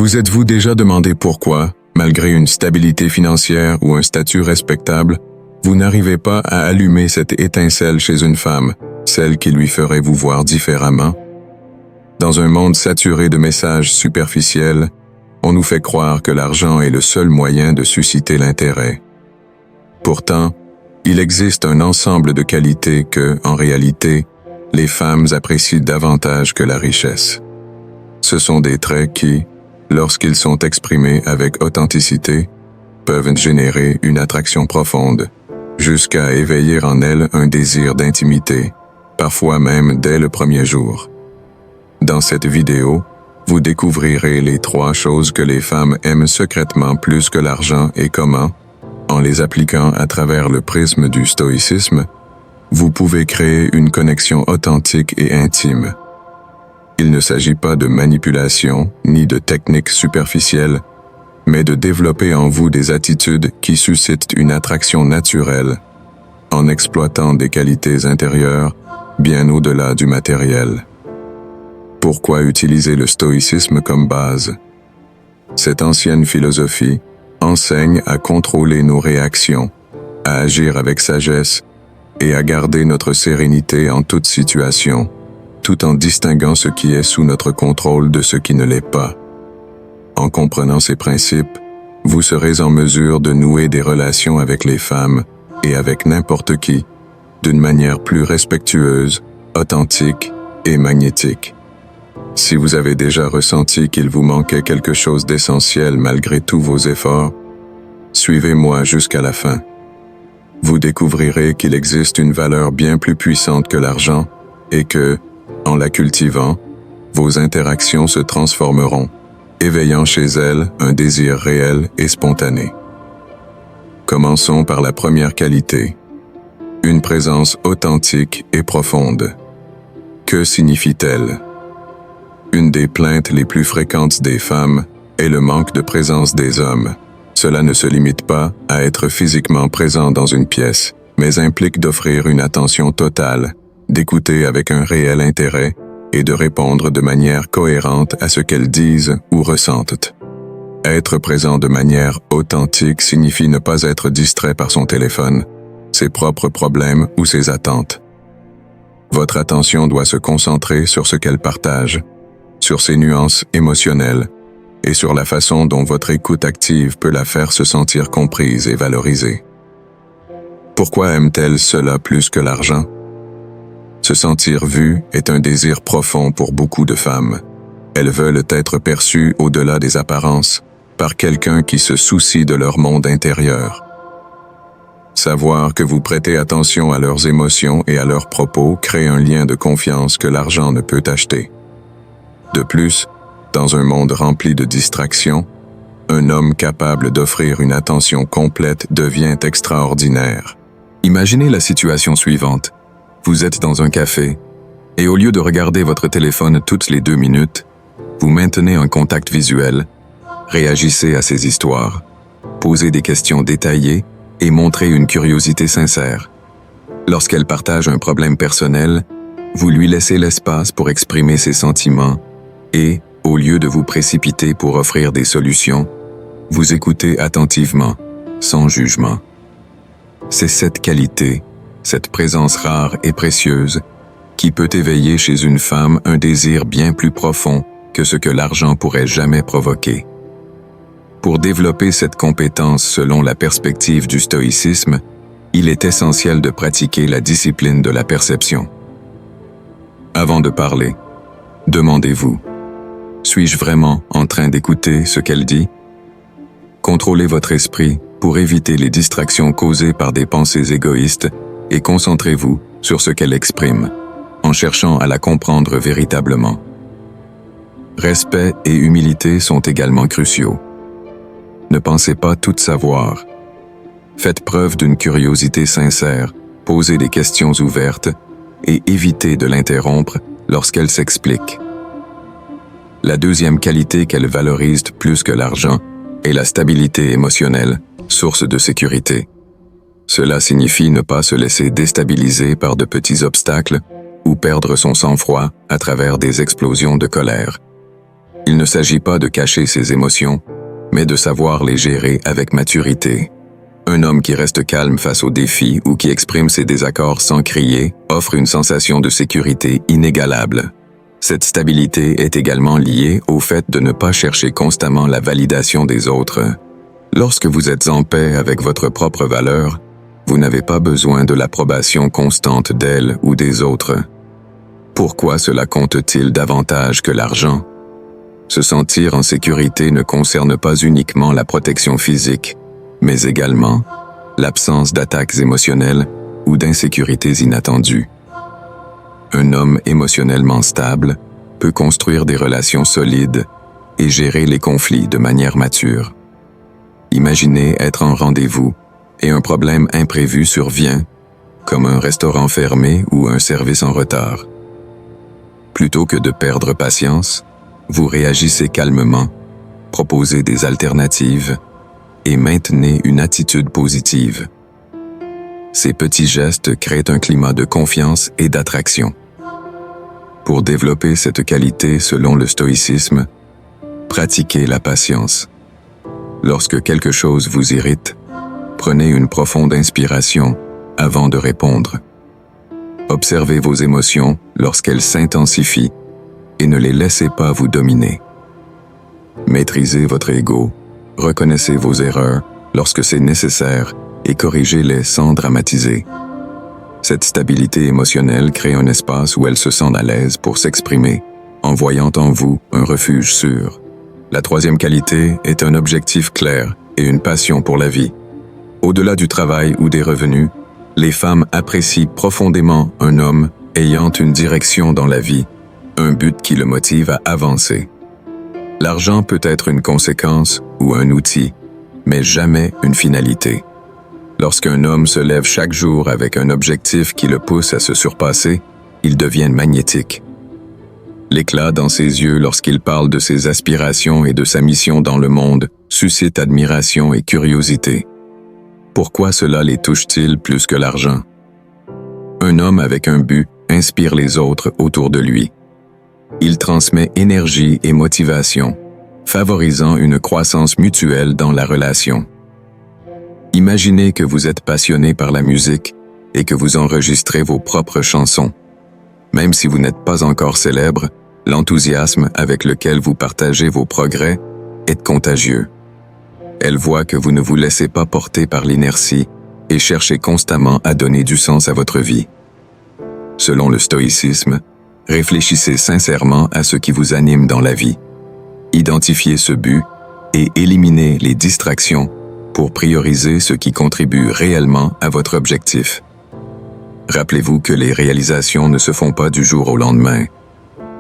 Vous êtes-vous déjà demandé pourquoi, malgré une stabilité financière ou un statut respectable, vous n'arrivez pas à allumer cette étincelle chez une femme, celle qui lui ferait vous voir différemment? Dans un monde saturé de messages superficiels, on nous fait croire que l'argent est le seul moyen de susciter l'intérêt. Pourtant, il existe un ensemble de qualités que, en réalité, les femmes apprécient davantage que la richesse. Ce sont des traits qui, lorsqu'ils sont exprimés avec authenticité, peuvent générer une attraction profonde, jusqu'à éveiller en elles un désir d'intimité, parfois même dès le premier jour. Dans cette vidéo, vous découvrirez les 3 choses que les femmes aiment secrètement plus que l'argent et comment, en les appliquant à travers le prisme du stoïcisme, vous pouvez créer une connexion authentique et intime. Il ne s'agit pas de manipulation ni de techniques superficielles, mais de développer en vous des attitudes qui suscitent une attraction naturelle, en exploitant des qualités intérieures bien au-delà du matériel. Pourquoi utiliser le stoïcisme comme base? Cette ancienne philosophie enseigne à contrôler nos réactions, à agir avec sagesse et à garder notre sérénité en toute situation, tout en distinguant ce qui est sous notre contrôle de ce qui ne l'est pas. En comprenant ces principes, vous serez en mesure de nouer des relations avec les femmes et avec n'importe qui, d'une manière plus respectueuse, authentique et magnétique. Si vous avez déjà ressenti qu'il vous manquait quelque chose d'essentiel malgré tous vos efforts, suivez-moi jusqu'à la fin. Vous découvrirez qu'il existe une valeur bien plus puissante que l'argent et que, en la cultivant, vos interactions se transformeront, éveillant chez elles un désir réel et spontané. Commençons par la première qualité, une présence authentique et profonde. Que signifie-t-elle? Une des plaintes les plus fréquentes des femmes est le manque de présence des hommes. Cela ne se limite pas à être physiquement présent dans une pièce, mais implique d'offrir une attention totale, d'écouter avec un réel intérêt et de répondre de manière cohérente à ce qu'elles disent ou ressentent. Être présent de manière authentique signifie ne pas être distrait par son téléphone, ses propres problèmes ou ses attentes. Votre attention doit se concentrer sur ce qu'elle partage, sur ses nuances émotionnelles et sur la façon dont votre écoute active peut la faire se sentir comprise et valorisée. Pourquoi aime-t-elle cela plus que l'argent? Se sentir vue est un désir profond pour beaucoup de femmes. Elles veulent être perçues au-delà des apparences, par quelqu'un qui se soucie de leur monde intérieur. Savoir que vous prêtez attention à leurs émotions et à leurs propos crée un lien de confiance que l'argent ne peut acheter. De plus, dans un monde rempli de distractions, un homme capable d'offrir une attention complète devient extraordinaire. Imaginez la situation suivante. Vous êtes dans un café, et au lieu de regarder votre téléphone toutes les 2 minutes, vous maintenez un contact visuel, réagissez à ses histoires, posez des questions détaillées et montrez une curiosité sincère. Lorsqu'elle partage un problème personnel, vous lui laissez l'espace pour exprimer ses sentiments et, au lieu de vous précipiter pour offrir des solutions, vous écoutez attentivement, sans jugement. C'est cette qualité, cette présence rare et précieuse, qui peut éveiller chez une femme un désir bien plus profond que ce que l'argent pourrait jamais provoquer. Pour développer cette compétence selon la perspective du stoïcisme, il est essentiel de pratiquer la discipline de la perception. Avant de parler, demandez-vous: suis-je vraiment en train d'écouter ce qu'elle dit? Contrôlez votre esprit pour éviter les distractions causées par des pensées égoïstes et concentrez-vous sur ce qu'elle exprime, en cherchant à la comprendre véritablement. Respect et humilité sont également cruciaux. Ne pensez pas tout savoir. Faites preuve d'une curiosité sincère, posez des questions ouvertes et évitez de l'interrompre lorsqu'elle s'explique. La deuxième qualité qu'elle valorise plus que l'argent est la stabilité émotionnelle, source de sécurité. Cela signifie ne pas se laisser déstabiliser par de petits obstacles ou perdre son sang-froid à travers des explosions de colère. Il ne s'agit pas de cacher ses émotions, mais de savoir les gérer avec maturité. Un homme qui reste calme face aux défis ou qui exprime ses désaccords sans crier offre une sensation de sécurité inégalable. Cette stabilité est également liée au fait de ne pas chercher constamment la validation des autres. Lorsque vous êtes en paix avec votre propre valeur, vous n'avez pas besoin de l'approbation constante d'elle ou des autres. Pourquoi cela compte-t-il davantage que l'argent? Se sentir en sécurité ne concerne pas uniquement la protection physique, mais également l'absence d'attaques émotionnelles ou d'insécurités inattendues. Un homme émotionnellement stable peut construire des relations solides et gérer les conflits de manière mature. Imaginez être en rendez-vous et un problème imprévu survient, comme un restaurant fermé ou un service en retard. Plutôt que de perdre patience, vous réagissez calmement, proposez des alternatives et maintenez une attitude positive. Ces petits gestes créent un climat de confiance et d'attraction. Pour développer cette qualité selon le stoïcisme, pratiquez la patience. Lorsque quelque chose vous irrite, prenez une profonde inspiration avant de répondre. Observez vos émotions lorsqu'elles s'intensifient et ne les laissez pas vous dominer. Maîtrisez votre ego, reconnaissez vos erreurs lorsque c'est nécessaire et corrigez-les sans dramatiser. Cette stabilité émotionnelle crée un espace où elle se sent à l'aise pour s'exprimer, en voyant en vous un refuge sûr. La troisième qualité est un objectif clair et une passion pour la vie. Au-delà du travail ou des revenus, les femmes apprécient profondément un homme ayant une direction dans la vie, un but qui le motive à avancer. L'argent peut être une conséquence ou un outil, mais jamais une finalité. Lorsqu'un homme se lève chaque jour avec un objectif qui le pousse à se surpasser, il devient magnétique. L'éclat dans ses yeux lorsqu'il parle de ses aspirations et de sa mission dans le monde suscite admiration et curiosité. Pourquoi cela les touche-t-il plus que l'argent? Un homme avec un but inspire les autres autour de lui. Il transmet énergie et motivation, favorisant une croissance mutuelle dans la relation. Imaginez que vous êtes passionné par la musique et que vous enregistrez vos propres chansons. Même si vous n'êtes pas encore célèbre, l'enthousiasme avec lequel vous partagez vos progrès est contagieux. Elle voit que vous ne vous laissez pas porter par l'inertie et cherchez constamment à donner du sens à votre vie. Selon le stoïcisme, réfléchissez sincèrement à ce qui vous anime dans la vie. Identifiez ce but et éliminez les distractions pour prioriser ce qui contribue réellement à votre objectif. Rappelez-vous que les réalisations ne se font pas du jour au lendemain.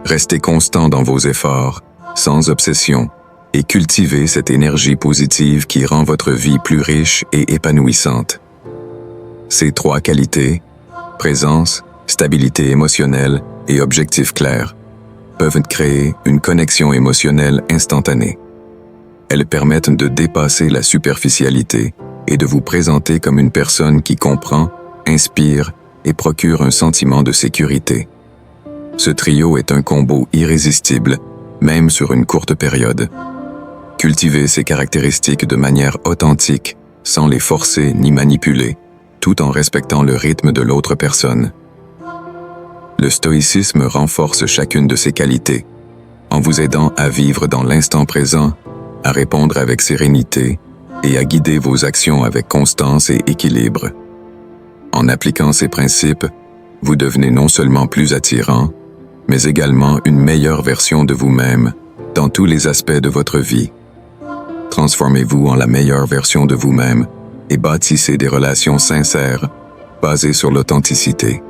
Restez constant dans vos efforts, sans obsession, et cultivez cette énergie positive qui rend votre vie plus riche et épanouissante. Ces trois qualités, présence, stabilité émotionnelle et objectif clair, peuvent créer une connexion émotionnelle instantanée. Elles permettent de dépasser la superficialité et de vous présenter comme une personne qui comprend, inspire et procure un sentiment de sécurité. Ce trio est un combo irrésistible, même sur une courte période. Cultivez ces caractéristiques de manière authentique, sans les forcer ni manipuler, tout en respectant le rythme de l'autre personne. Le stoïcisme renforce chacune de ces qualités, en vous aidant à vivre dans l'instant présent, à répondre avec sérénité et à guider vos actions avec constance et équilibre. En appliquant ces principes, vous devenez non seulement plus attirant, mais également une meilleure version de vous-même dans tous les aspects de votre vie. Transformez-vous en la meilleure version de vous-même et bâtissez des relations sincères basées sur l'authenticité.